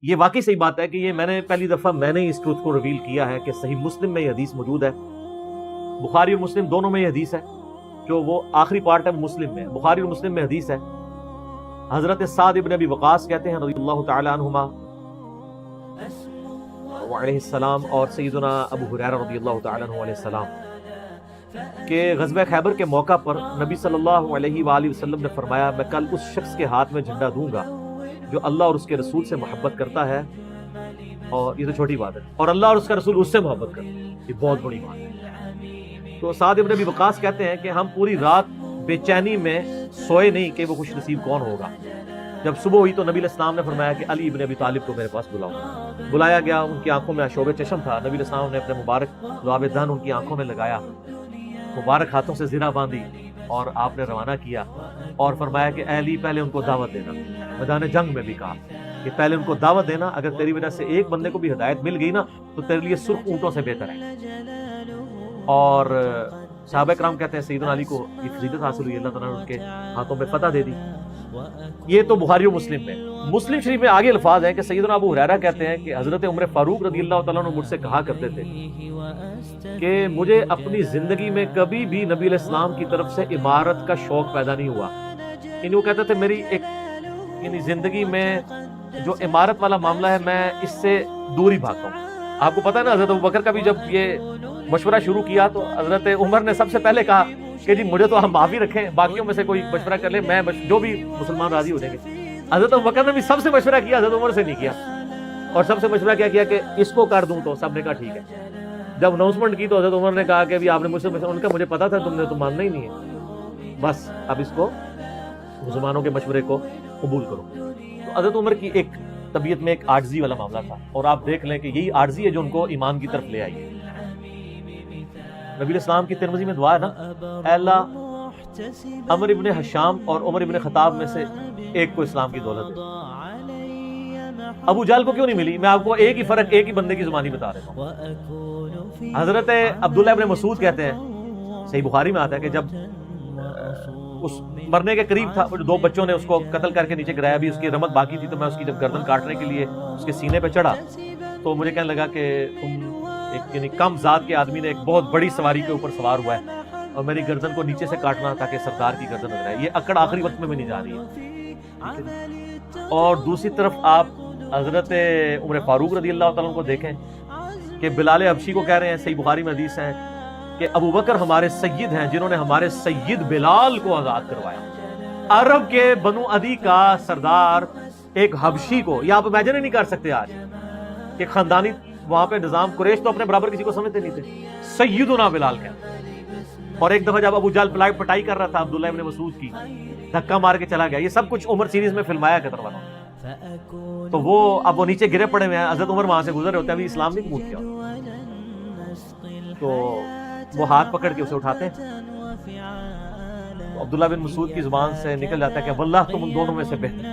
یہ واقعی صحیح بات ہے کہ یہ میں نے پہلی دفعہ میں نے اس ٹروتھ کو ریویل کیا ہے کہ صحیح مسلم میں یہ حدیث موجود ہے. بخاری اور مسلم دونوں میں یہ حدیث ہے. جو وہ آخری پارٹ ہے مسلم میں، بخاری اور مسلم میں حدیث ہے. حضرت سعد ابن ابی وقاص کہتے ہیں رضی اللہ تعالی عنہما وعلیہ السلام، اور سیدنا ابو ہریرہ رضی اللہ تعالی عنہ علیہ السلام، کہ غزوہ خیبر کے موقع پر نبی صلی اللہ علیہ وآلہ وسلم نے فرمایا میں کل اس شخص کے ہاتھ میں جھنڈا دوں گا جو اللہ اور اس کے رسول سے محبت کرتا ہے. اور یہ تو چھوٹی بات ہے، اور اللہ اور اس کا رسول اس سے محبت کرتا ہے، یہ بہت بڑی بات ہے. تو سعد ابن ابی وقاص کہتے ہیں کہ ہم پوری رات بے چینی میں سوئے نہیں کہ وہ خوش نصیب کون ہوگا. جب صبح ہوئی تو نبی علیہ السلام نے فرمایا کہ علی ابن ابی طالب کو میرے پاس بلاؤ. بلایا گیا، ان کی آنکھوں میں شوب چشم تھا. نبی علیہ السلام نے اپنے مبارک لعاب دہن ان کی آنکھوں میں لگایا، مبارک ہاتھوں سے زرہ باندھی اور آپ نے روانہ کیا اور فرمایا کہ اے علی پہلے ان کو دعوت دینا. میدان جنگ میں بھی کہا کہ پہلے ان کو دعوت دینا، اگر تیری وجہ سے ایک بندے کو بھی ہدایت مل گئی نا تو تیرے لیے سرخ اونٹوں سے بہتر ہے. اور صحابہ کرام کہتے ہیں سیدنا علی کو یہ فضیلت حاصل ہوئی، اللہ تعالیٰ نے ان کے ہاتھوں میں فتح دے دی. یہ تو بخاری و مسلم میں. مسلم شریف میں آگے الفاظ ہیں کہ سیدنا ابو ہریرہ کہتے ہیں کہ حضرت عمر فاروق رضی اللہ تعالیٰ عنہ مجھ سے کہا کرتے تھے کہ مجھے اپنی زندگی میں کبھی بھی نبی علیہ السلام کی طرف سے عمارت کا شوق پیدا نہیں ہوا. یعنی وہ کہتے تھے میری ایک زندگی میں جو عمارت والا معاملہ ہے میں اس سے دور ہی بھاگتا ہوں. آپ کو پتہ ہے نا حضرت ابوبکر کا بھی جب یہ مشورہ شروع کیا تو حضرت عمر نے سب سے پہلے کہا کہ جی مجھے تو ہم معافی رکھیں، باقیوں میں سے کوئی مشورہ کر لے، میں جو بھی مسلمان راضی ہو جائیں گے. حضرت ابوبکر نے بھی سب سے مشورہ کیا، حضرت عمر سے نہیں کیا. اور سب سے مشورہ کیا کیا کہ اس کو کر دوں، تو سب نے کہا ٹھیک ہے. جب اناؤنسمنٹ کی تو حضرت عمر نے کہا کہ بھی آپ نے مجھ سے ان کا مجھے پتا تھا تم نے تو ماننا ہی نہیں ہے، بس اب اس کو مسلمانوں کے مشورے کو قبول کرو. تو حضرت عمر کی ایک طبیعت میں ایک عاجزی والا معاملہ تھا، اور آپ دیکھ لیں کہ یہی عاجزی ہے جو ان کو ایمان کی طرف لے آئی ہے. نبی علیہ السلام کی ترمذی میں دعا ہے نا، اے اللہ عمر ابن حشام اور عمر ابن خطاب میں سے ایک کو اسلام کی دولت ہے. ابو جہل کو کیوں نہیں ملی؟ میں آپ کو ایک ہی فرق ایک ہی بندے کی زبانی بتا رہا ہوں. حضرت عبداللہ ابن مسعود کہتے ہیں، صحیح بخاری میں آتا ہے کہ جب اس مرنے کے قریب تھا، دو بچوں نے اس کو قتل کر کے نیچے گرایا، بھی اس کی رمق باقی تھی، تو میں اس کی جب گردن کاٹنے کے لیے اس کے سینے پہ چڑھا تو مجھے کہنے لگا کہ تم ایک یعنی کم ذات کے آدمی نے ایک بہت بڑی سواری کے اوپر سوار ہوا ہے اور میری گردن کو نیچے سے کاٹنا تاکہ سردار کی گردن نظر آئے. یہ اکڑ آخری وقت میں بھی نہیں جا رہی ہے. اور دوسری طرف آپ حضرت عمر فاروق رضی اللہ تعالیٰ کو دیکھیں کہ بلال حبشی کو کہہ رہے ہیں، صحیح بخاری میں حدیث ہے کہ ابو بکر ہمارے سید ہیں جنہوں نے ہمارے سید بلال کو آزاد کروایا. عرب کے بنو عدی کا سردار ایک حبشی کو، یہ آپ امیجن ہی نہیں کر سکتے آج کہ خاندانی وہاں پہ نظام، قریش تو اپنے برابر کسی کو سمجھتے نہیں تھے، سیدنا بلال کہتے ہیں. اور ایک دفعہ جب ابو جہل پٹائی کر رہا تھا عبداللہ ابن مسعود کی، دھکا مار کے چلا گیا. یہ سب کچھ عمر سیریز میں فلمایا قطر والوں. تو وہ اب وہ نیچے گرے پڑے ہوئے ہیں، حضرت عمر وہاں سے گزر رہے ہوتے ہیں، ابھی اسلام نہیں قبول کیا. تو وہ ہاتھ پکڑ کے اسے اٹھاتے ہیں. عبداللہ بن مسعود کی زبان سے نکل جاتا ہے کہ واللہ تم ان دونوں میں سے بہتر.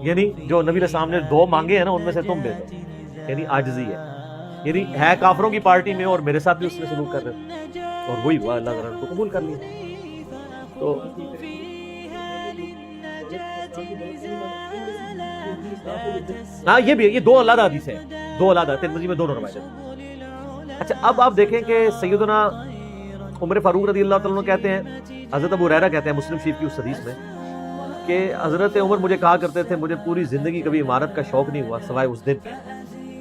یعنی جو نبی علیہ السلام نے دو مانگے ہیں نا ان میں سے تم بہتر. یعنی عاجزی ہے، یعنی ہے کافروں کی پارٹی میں اور میرے ساتھ بھی اس نے سلوک کر رہے تھے اور وہی ہوا، اللہ تعالیٰ نے کو قبول کر لیا. تو ہاں یہ بھی یہ دو علیحدہ حدیث ہیں، دو علیحدہ ترمذی میں دونوں روایتیں. اچھا اب آپ دیکھیں کہ سیدنا عمر فاروق رضی اللہ تعالیٰ عنہ کہتے ہیں، حضرت ابو ہریرہ کہتے ہیں مسلم شریف کی اس حدیث میں کہ حضرت عمر مجھے کہا کرتے تھے مجھے پوری زندگی کبھی عمارت کا شوق نہیں ہوا سوائے اس دن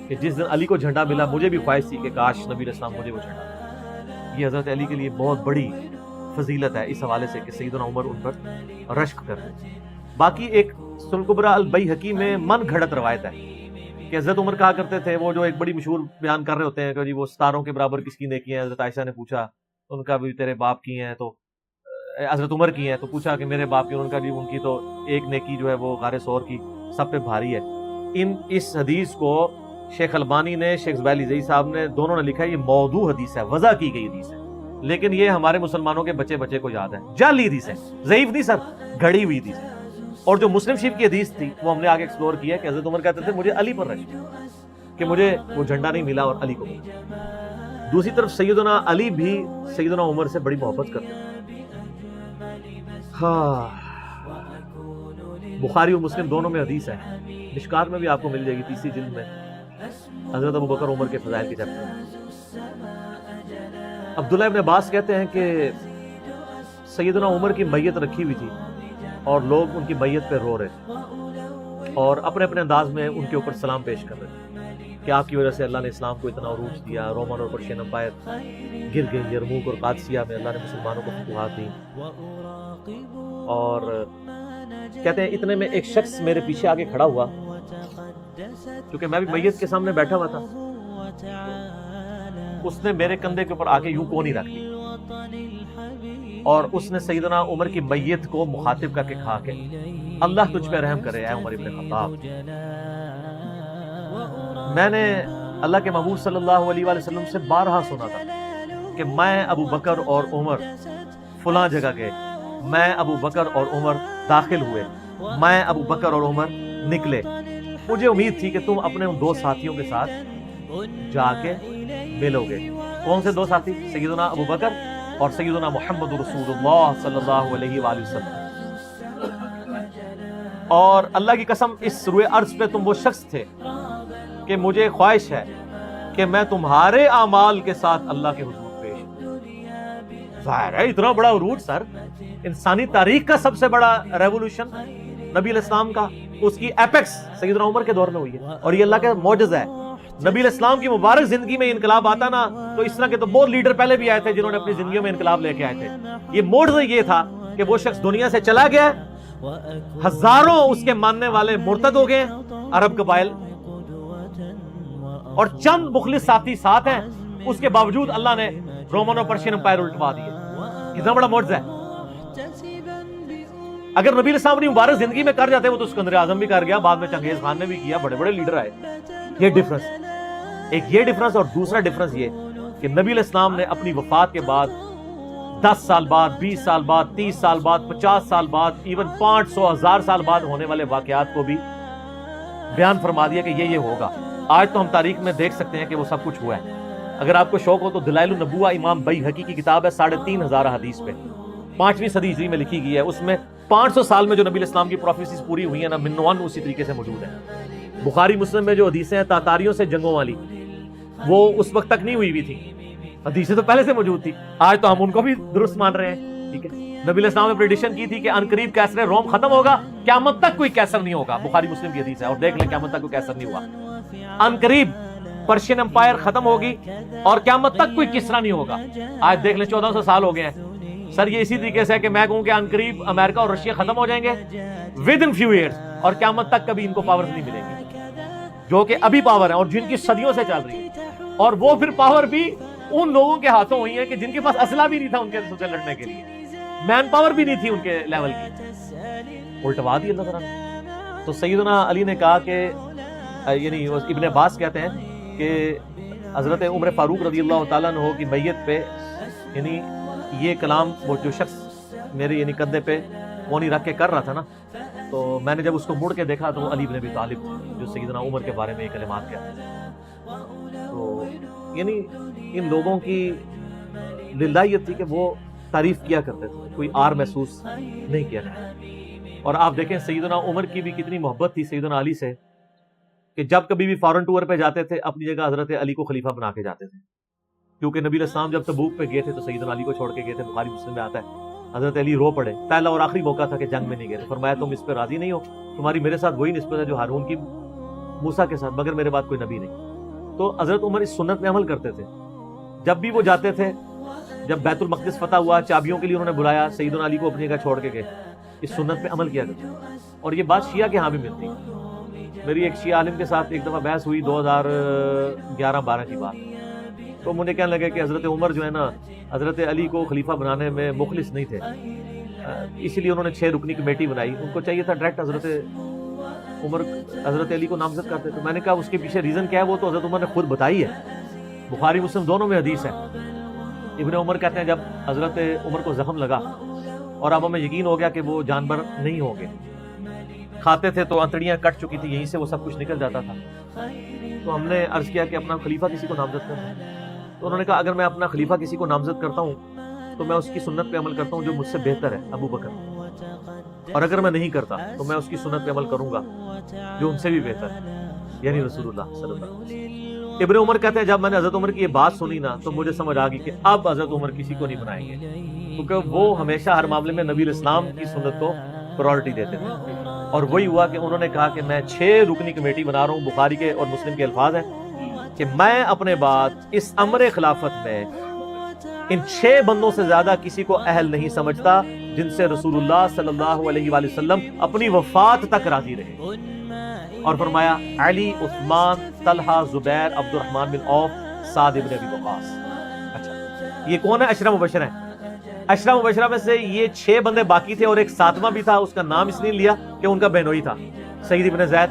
کہ جس دن علی کو جھنڈا ملا. مجھے بھی خواہش تھی کہ کاش نبی علیہ السلام مجھے وہ جھنڈا. یہ حضرت علی کے لیے بہت بڑی فضیلت ہے اس حوالے سے کہ سیدنا عمر ان پر رشک کر رہے. باقی ایک سنن کبریٰ البیہقی میں من گھڑت روایت ہے کہ حضرت عمر کہا کرتے تھے، وہ جو ایک بڑی مشہور بیان کر رہے ہوتے ہیں کہ جی وہ ستاروں کے برابر کس کی نیکی ہیں. حضرت عائشہ نے پوچھا ان کا بھی تیرے باپ کی ہیں، تو حضرت عمر کی ہیں، تو پوچھا کہ میرے باپ کی، ان کا بھی ان کی تو ایک نیکی جو ہے وہ غار ثور کی سب پہ بھاری ہے. اس حدیث کو شیخ البانی نے، شیخ زبیل زئی صاحب نے، دونوں نے لکھا ہے یہ موضوع حدیث ہے، وضع کی گئی حدیث ہے. لیکن یہ ہمارے مسلمانوں کے بچے کو یاد ہے، جعلی حدیث ہے، ضعیف نہیں سر، گھڑی ہوئی حدیث ہے. اور جو مسلم شریف کی حدیث تھی وہ ہم نے آگے ایکسپلور کیا کہ حضرت عمر کہتے تھے مجھے علی پر رشک کہ مجھے وہ جھنڈا نہیں ملا اور علی کو ملا. دوسری طرف سیدنا علی بھی سیدنا عمر سے بڑی محبت کرتے ہیں. ہاں بخاری اور مسلم دونوں میں حدیث ہے، مشکات میں بھی آپ کو مل جائے گی 3 جلد میں، حضرت ابو بکر عمر کے فضائل کے چیپٹر میں۔ عبداللہ ابن عباس کہتے ہیں کہ سیدنا عمر کی میت رکھی ہوئی تھی اور لوگ ان کی میت پہ رو رہے تھے اور اپنے اپنے انداز میں ان کے اوپر سلام پیش کر رہے تھے کہ آپ کی وجہ سے اللہ نے اسلام کو اتنا عروج دیا، رومن اور پرشین امپائر گر گئی، یرموک اور قادسیہ میں اللہ نے مسلمانوں کو فتوحات دی۔ اور کہتے ہیں اتنے میں ایک شخص میرے پیچھے آگے کھڑا ہوا، کیونکہ میں بھی میت کے سامنے بیٹھا ہوا تھا، اس نے میرے کندھے کے اوپر آ کے یوں کونی رکھ دی اور اس نے سیدنا عمر کی میت کو مخاطب کر کے کہا کہ اللہ تجھ پہ رحم کرے اے عمر ابن خطاب۔ میں نے اللہ کے محبوب صلی اللہ علیہ وآلہ وسلم سے بارہا سنا تھا کہ میں ابو بکر اور عمر فلاں جگہ گئے، میں ابو بکر اور عمر داخل ہوئے، میں ابو بکر اور عمر نکلے، مجھے امید تھی کہ تم اپنے ان 2 ساتھیوں کے ساتھ جا کے ملو گے۔ کون سے 2 ساتھی؟ سیدنا ابو بکر اور سیدنا محمد رسول اللہ صلی اللہ علیہ وآلہ وسلم۔ اور اللہ کی قسم اس روئے ارض پہ تم وہ شخص تھے کہ مجھے خواہش ہے کہ میں تمہارے اعمال کے ساتھ اللہ کے حضور پیش۔ ظاہر ہے اتنا بڑا عروج سر، انسانی تاریخ کا سب سے بڑا ریولوشن نبی علیہ السلام کا، اس کی ایپیکس سیدنا عمر کے دور میں ہوئی ہے، اور یہ اللہ کا معجزہ ہے۔ نبی علیہ السلام کی مبارک زندگی میں انقلاب آتا نا تو اس طرح کے تو بہت لیڈر پہلے بھی آئے تھے جنہوں نے اپنی زندگیوں میں انقلاب لے کے آئے تھے۔ یہ معجزہ یہ تھا کہ وہ شخص دنیا سے چلا گیا، ہزاروں اس کے ماننے والے مرتد ہو گئے عرب قبائل، اور چند مخلص ساتھی ساتھ ہیں، اس کے باوجود اللہ نے رومن اور پرشین امپائر الٹوا دیے۔ کتنا بڑا معجزہ ہے۔ اگر نبی علیہ السلام نے مبارک زندگی میں کر جاتے، وہ تو اسکندر اعظم بھی کر گیا، بعد میں چنگیز خان نے بھی کیا، بڑے بڑے لیڈر آئے۔ یہ ڈفرنس، ایک یہ ڈفرنس، اور دوسرا ڈفرنس یہ کہ نبی علیہ السلام نے اپنی وفات کے بعد 10 سال بعد، 20 سال بعد، 30 سال بعد، 50 سال بعد، ایون 500 1000 سال بعد ہونے والے واقعات کو بھی بیان فرما دیا کہ یہ ہوگا۔ آج تو ہم تاریخ میں دیکھ سکتے ہیں کہ وہ سب کچھ ہوا ہے۔ اگر آپ کو شوق ہو تو دلائل النبوہ امام بیہقی کی کتاب ہے، 3500 حدیث پہ، 5ویں صدی ہجری میں لکھی گئی ہے۔ اس میں 500 سال میں جو نبی علیہ السلام کی پروفیسیز پوری ہوئی ہیں نا، منوان اسی طریقے سے موجود ہے۔ بخاری مسلم میں جو حدیثیں ہیں تاتاریوں سے جنگوں والی، وہ اس وقت تک نہیں ہوئی تھی، حدیثیں تو پہلے سے موجود تھی، آج تو ہم ان کو بھی درست مان رہے ہیں۔ ٹھیک ہے، نبی علیہ السلام نے پریڈکشن کی تھی کہ عنقریب کیسر روم ختم ہوگا، قیامت تک کوئی کیسر نہیں ہوگا، بخاری مسلم کی حدیث ہے، اور دیکھ لیں قیامت تک کوئی کیسر نہیں ہوا۔ عنقریب پرشین امپائر ختم ہوگی اور قیامت تک کوئی کسرا نہیں ہوگا۔ آج دیکھ لیں 1400 سال ہو گئے ہیں سر۔ یہ اسی طریقے سے ہے کہ میں کہوں کہ عنقریب امریکہ اور رشیا ختم ہو جائیں گے ود ان فیو ایئرز، اور قیامت تک کبھی ان کو پاورز نہیں ملیں گی جو کہ ابھی پاور ہے اور جن کی صدیوں سے چل رہی ہے، اور وہ پھر پاور بھی ان لوگوں کے ہاتھوں ہوئی ہے کہ جن کے پاس اسلحہ بھی نہیں تھا ان کے سے لڑنے کے لیے، مین پاور بھی نہیں تھی ان کے لیول کی، الٹوا دی اللہ تعالیٰ نے۔ تو سیدنا علی نے کہا کہ یعنی ابن عباس کہتے ہیں کہ حضرت عمر فاروق رضی اللہ تعالیٰ عنہ کی میت پہ یعنی یہ کلام وہ جو شخص میرے یعنی کندھے پہ کونی رکھ کے کر رہا تھا نا، تو میں نے جب اس کو مڑ کے دیکھا تو وہ علی بن ابی طالب جو سیدنا عمر کے بارے میں یہ کلمات کہتے۔ تو یعنی ان لوگوں کی للہیت تھی کہ وہ تعریف کیا کرتے تھے، کوئی آر محسوس نہیں کیا کرتے۔ اور آپ دیکھیں سیدنا عمر کی بھی کتنی محبت تھی سیدنا علی سے کہ جب کبھی بھی فارن ٹور پہ جاتے تھے اپنی جگہ حضرت علی کو خلیفہ بنا کے جاتے تھے، کیونکہ نبی علیہ السلام جب تبوک پہ گئے تھے تو سیدنا علی کو چھوڑ کے گئے تھے، بخاری مسلم میں آتا ہے حضرت علی رو پڑے، پہلا اور آخری موقع تھا کہ جنگ میں نہیں گئے تھے، فرمایا تم اس پہ راضی نہیں ہو، تمہاری میرے ساتھ وہی نسبت ہے جو ہارون کی موسیٰ کے ساتھ، مگر میرے بعد کوئی نبی نہیں۔ تو حضرت عمر اس سنت میں عمل کرتے تھے، جب بھی وہ جاتے تھے، جب بیت المقدس فتح ہوا چابیوں کے لیے انہوں نے بلایا، سیدنا علی کو اپنی جگہ چھوڑ کے گئے، اس سنت پہ عمل کیا کرتے۔ اور یہ بات شیعہ کے ہاں بھی ملتی ہے۔ میری ایک شیعہ عالم کے ساتھ ایک دفعہ بحث ہوئی 2011-12 کی بات، تو مجھے کہنے لگے کہ حضرت عمر جو ہے نا حضرت علی کو خلیفہ بنانے میں مخلص نہیں تھے، اسی لیے انہوں نے 6 رکنی کمیٹی بنائی، ان کو چاہیے تھا ڈائریکٹ حضرت عمر حضرت علی کو نامزد کرتے۔ تو میں نے کہا اس کے پیچھے ریزن کیا ہے، وہ تو حضرت عمر نے خود بتائی ہے، بخاری مسلم دونوں میں حدیث ہے۔ ابن عمر کہتے ہیں جب حضرت عمر کو زخم لگا اور اب ہمیں یقین ہو گیا کہ وہ جانور نہیں ہوں گے، کھاتے تھے تو انتڑیاں کٹ چکی تھی، یہیں سے وہ سب کچھ نکل جاتا تھا، تو ہم نے عرض کیا کہ اپنا خلیفہ کسی کو نامزد کرنا ہے۔ تو انہوں نے کہا اگر میں اپنا خلیفہ کسی کو نامزد کرتا ہوں تو میں اس کی سنت پہ عمل کرتا ہوں جو مجھ سے بہتر ہے، ابو بکر۔ اور اگر میں نہیں کرتا تو میں اس کی سنت پہ عمل کروں گا جو ان سے بھی بہتر ہے، یعنی رسول اللہ صلی اللہ علیہ وسلم۔ ابن عمر کہتے ہیں جب میں نے حضرت عمر کی یہ بات سنی نا تو مجھے سمجھ آ گئی کہ اب حضرت عمر کسی کو نہیں بنائیں گے، کیونکہ وہ ہمیشہ ہر معاملے میں نبی الاسلام کی سنت کو پرائورٹی دیتے تھے۔ اور وہی ہوا کہ انہوں نے کہا کہ میں 6 رکنی کمیٹی بنا رہا ہوں، بخاری کے اور مسلم کے الفاظ ہیں کہ میں اپنے بعد اس امر خلافت میں ان 6 بندوں سے زیادہ کسی کو اہل نہیں سمجھتا جن سے رسول اللہ صلی اللہ علیہ وآلہ وسلم اپنی وفات تک راضی رہے۔ اور فرمایا علی، عثمان، طلحہ، زبیر، عبد الرحمن بن عوف، سعد بن ابی وقاص۔ اچھا یہ کون ہے؟ عشرہ مبشرہ ہیں۔ عشرہ مبشرہ میں سے یہ 6 بندے باقی تھے اور ایک 7واں بھی تھا، اس کا نام اس نے لیا کہ ان کا بہنوئی تھا، سعید بن زید۔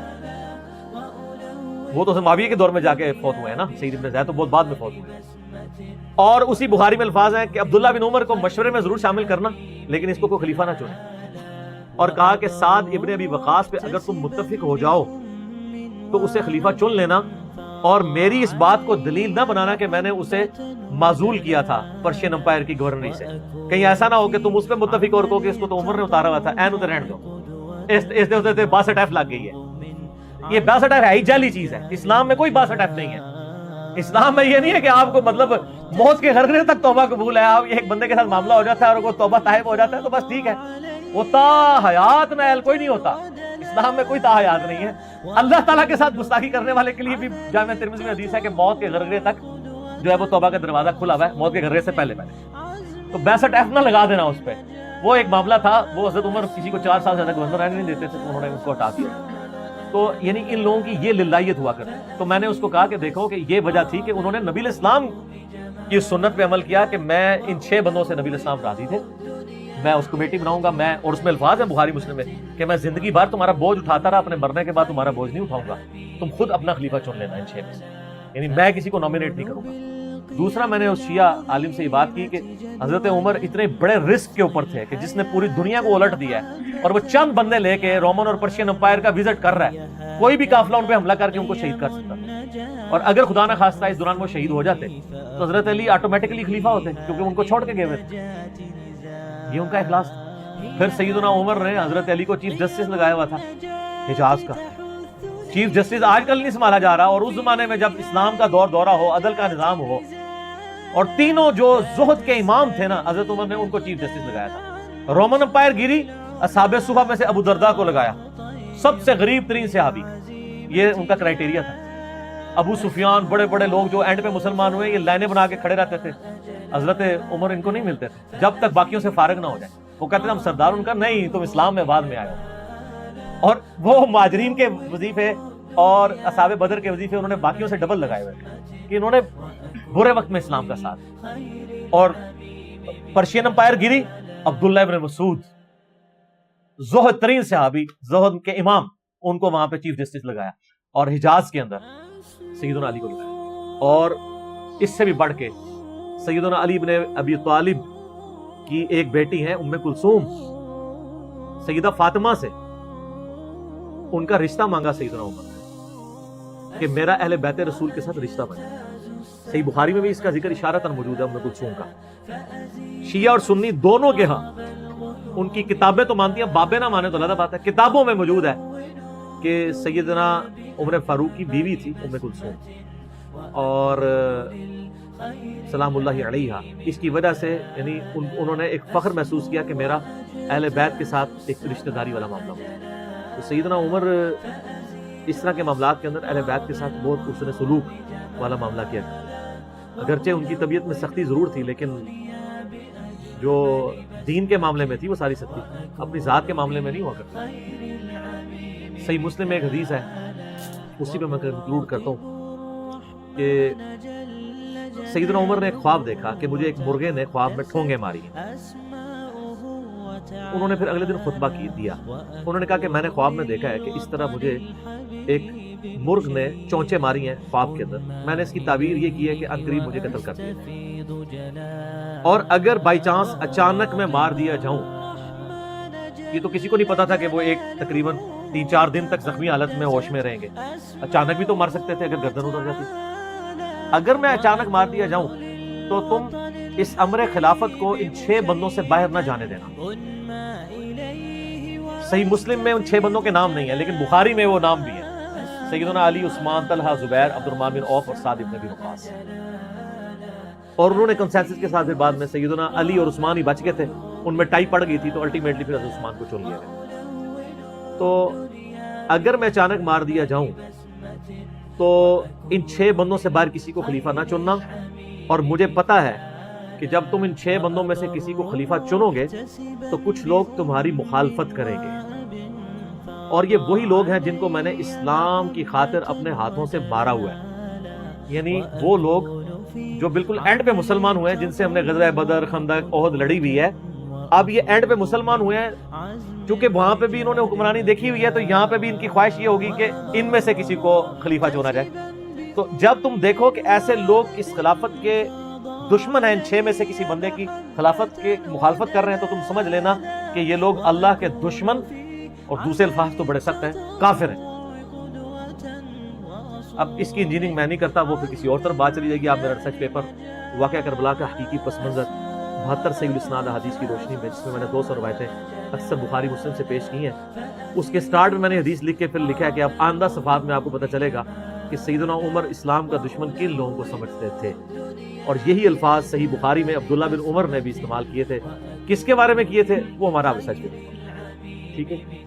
وہ تو معاویہ کے دور میں جا کے فوت ہوئے ہیں نا، سعید بن زید تو بہت بعد میں فوت ہوئے۔ اور اسی بخاری میں الفاظ ہیں کہ عبداللہ بن عمر کو مشورے میں ضرور شامل کرنا لیکن اس کو کوئی خلیفہ نہ چنے، اور کہا کہ سعد ابن ابی وقاص پہ اگر تم متفق ہو جاؤ تو اسے خلیفہ چن لینا، اور میری اس بات کو دلیل نہ بنانا کہ میں نے اسے معزول کیا تھا پرشین امپائر کی گورنری سے، کہیں ایسا نہ ہو کہ تم اس پہ متفق اور کہو کہ اس کو تو عمر نے اتارا ہوا تھا، این ادھر رہن دو، اس دے 62 ایف لگ گئی ہے۔ یہ 62 ایف ہے ہی جعلی چیز ہے، اسلام میں کوئی 62 ایف نہیں ہے۔ اسلام میں یہ نہیں ہے کہ آپ کو مطلب موت کے غرغرے تک توبہ قبول ہے، آپ ایک بندے کے ساتھ معاملہ ہو جاتا ہے اور وہ توبہ طائب ہو جاتا ہے تو بس ٹھیک ہے، وہ تا حیات میں اہل کوئی نہیں ہوتا۔ اسلام میں کوئی تا حیات نہیں ہے۔ اللہ تعالیٰ کے ساتھ گستاخی کرنے والے کے لیے بھی جامعہ ترمذی میں حدیث ہے کہ موت کے غرغرے تک جو ہے وہ توبہ کا دروازہ کھلا ہوا ہے، موت کے غرغرے سے پہلے تو 62 ایف نہ لگا دینا اس پہ۔ وہ ایک معاملہ تھا، وہ حضرت عمر کسی کو 4 سال سے زیادہ گورنر رہنے نہیں دیتے تھے تو انہوں نے اس کو ہٹا دیا۔ تو یعنی ان لوگوں کی یہ للہیت ہوا کرتی۔ تو میں نے اس کو کہا کہ دیکھو کہ یہ وجہ تھی کہ انہوں نے نبی الاسلام کی سنت پہ عمل کیا کہ میں ان 6 بندوں سے نبی الاسلام راضی تھے، میں اس کمیٹی بناؤں گا، میں اور اس میں الفاظ ہیں بخاری مسلم میں کہ میں زندگی بھر تمہارا بوجھ اٹھاتا رہا، اپنے مرنے کے بعد تمہارا بوجھ نہیں اٹھاؤں گا، تم خود اپنا خلیفہ چن لینا ان 6 میں سے، یعنی میں کسی کو نامینیٹ نہیں کروں گا۔ دوسرا میں نے اس شیعہ عالم سے یہ بات کی کہ حضرت عمر اتنے بڑے رسک کے اوپر تھے کہ جس نے پوری دنیا کو الٹ دیا ہے، اور وہ چند بندے لے کے رومن اور پرشین امپائر کا وزٹ کر رہا ہے، کوئی بھی قافلہ ان پہ حملہ کر کے ان کو شہید کر سکتا، اور اگر خدا نہ خواستہ اس دوران وہ شہید ہو جاتے تو حضرت علی آٹومیٹکلی خلیفہ ہوتے کیونکہ ان کو چھوڑ کے گئے ہوئے تھے۔ یہ ان کا اخلاص تھا۔ پھر سیدنا عمر نے حضرت علی کو چیف جسٹس لگایا ہوا تھا حجاز کا۔ چیف جسٹس آج کل نہیں سنبھالا جا رہا، اور اس زمانے میں جب اسلام کا دورہ ہو، عدل کا نظام ہو، اور تینوں جو زہد کے امام تھے نا، حضرت عمر نے ان کو چیف جسٹس لگایا تھا۔ رومن امپائر گری، اصحاب صفہ میں سے ابو درداء کو لگایا، سب سے غریب ترین صحابی، یہ ان کا کرائٹیریا تھا۔ ابو سفیان، بڑے بڑے لوگ جو اینڈ پہ مسلمان ہوئے، یہ لائنیں بنا کے کھڑے رہتے تھے، حضرت عمر ان کو نہیں ملتے تھے جب تک باقیوں سے فارغ نہ ہو جائے۔ وہ کہتے تھے ہم سردار، ان کا نہیں، تم اسلام میں بعد میں آئے ہو۔ اور وہ مہاجرین کے وظیفے اور اصحاب بدر کے وظیفے انہوں نے باقیوں سے ڈبل لگائے ہوئے کہ انہوں نے برے وقت میں اسلام کا ساتھ۔ اور پرشین امپائر گری، عبداللہ ابن مسعود، زہد ترین صحابی، زہد کے امام، ان کو وہاں پہ چیف جسٹس لگایا، اور حجاز کے اندر سیدنا علی کو لگایا۔ اور اس سے بھی بڑھ کے سیدنا علی بن ابی طالب کی ایک بیٹی ہے ام کلثوم، سیدہ فاطمہ سے ان کا رشتہ مانگا سیدنا عمر کہ میرا اہل بیت رسول کے ساتھ رشتہ بنے۔ صحیح بخاری میں بھی اس کا ذکر اشارتاً موجود ہے ام کلثوم کا۔ شیعہ اور سنی دونوں کے ہاں ان کی کتابیں تو مانتی ہیں، بابیں نہ مانے تو الگ بات ہے، کتابوں میں موجود ہے کہ سیدنا عمر فاروق کی بیوی تھی ام کلثوم، اور سلام اللہ علیہ، اس کی وجہ سے یعنی انہوں نے ایک فخر محسوس کیا کہ میرا اہل بیت کے ساتھ ایک رشتہ داری والا معاملہ ہوا۔ تو سیدنا عمر اس طرح کے معاملات کے اندر اہل بیت کے ساتھ بہت حسن سلوک والا معاملہ کیا، اگرچہ ان کی طبیعت میں سختی ضرور تھی لیکن جو دین کے معاملے میں تھی وہ ساری سختی اپنی ذات کے معاملے میں نہیں ہوا کرتی۔ صحیح مسلم میں ایک حدیث ہے، اسی پہ میں کنکلوڈ کرتا ہوں کہ سیدنا عمر نے ایک خواب دیکھا کہ مجھے ایک مرغے نے خواب میں ٹھونگے ماری ہیں۔ انہوں نے پھر اگلے دن خطبہ دیا، انہوں نے کہا کہ میں نے خواب میں دیکھا ہے کہ اس طرح مجھے ایک مرغ نے چونچے ماری ہیں خواب کے اندر، میں نے اس کی تعبیر یہ کی ہے کہ عنقریب مجھے قتل کر دیا، اور اگر بائی چانس اچانک میں مار دیا جاؤں، یہ تو کسی کو نہیں پتا تھا کہ وہ ایک تقریباً 3-4 دن تک زخمی حالت میں ہوش میں رہیں گے، اچانک بھی تو مر سکتے تھے اگر گردن اتر جاتی۔ اگر میں اچانک مار دیا جاؤں تو تم اس امر خلافت کو ان 6 بندوں سے باہر نہ جانے دینا، صحیح مسلم میں ان 6 بندوں کے نام نہیں ہیں، لیکن بخاری میں وہ نام بھی ہیں، سیدنا علی، عثمان، طلحہ، زبیر، عبد الرحمن بن عوف اور سعد بن ابی وقاص۔ اور انہوں نے کنسنسس کے ساتھ پھر بعد میں سیدنا علی اور عثمان ہی بچ گئے تھے، ان میں ٹائی پڑ گئی تھی تو الٹیمیٹلی پھر حضرت عثمان کو چن لیا گیا۔ تو اگر میں اچانک مار دیا جاؤں تو ان 6 بندوں سے باہر کسی کو خلیفہ نہ چننا، اور مجھے پتا ہے کہ جب تم ان 6 بندوں میں سے کسی کو خلیفہ چنو گے تو کچھ لوگ تمہاری مخالفت کریں گے، اور یہ وہی لوگ ہیں جن کو میں نے اسلام کی خاطر اپنے ہاتھوں سے مارا ہوا ہے، یعنی وہ لوگ جو بالکل اینڈ پہ مسلمان ہوئے ہیں، جن سے ہم نے غزوہ بدر، خندق، احد لڑی ہوئی ہے۔ اب یہ اینڈ پہ مسلمان ہوئے ہیں، چونکہ وہاں پہ بھی انہوں نے حکمرانی دیکھی ہوئی ہے، تو یہاں پہ بھی ان کی خواہش یہ ہوگی کہ ان میں سے کسی کو خلیفہ چنا جائے۔ تو جب تم دیکھو کہ ایسے لوگ اس خلافت کے دشمن ہیں، ان 6 میں سے کسی بندے کی خلافت کے مخالفت کر رہے ہیں، تو تم سمجھ لینا کہ یہ لوگ اللہ کے دشمن، اور دوسرے الفاظ تو بڑے سخت ہیں، کافر ہیں۔ اب اس کی انجینئرنگ میں نہیں کرتا، وہ پھر کسی اور طرف بات چلی جائے گی۔ آپ میرا ریسرچ پیپر واقعہ کربلا کا حقیقی پس منظر 72 صحیح الاسناد احادیث کی روشنی میں، جس میں نے 200 روایتیں اکثر بخاری مسلم سے پیش کی ہیں، اس کے سٹارٹ میں نے حدیث لکھ کے پھر لکھا ہے کہ اب آئندہ صفحات میں آپ کو پتہ چلے گا کہ سیدنا عمر اسلام کا دشمن کن لوگوں کو سمجھتے تھے، اور یہی الفاظ صحیح بخاری میں عبداللہ بن عمر نے بھی استعمال کیے تھے۔ کس کے بارے میں کیے تھے وہ ہمارا ریسرچ پیپر، ٹھیک ہے۔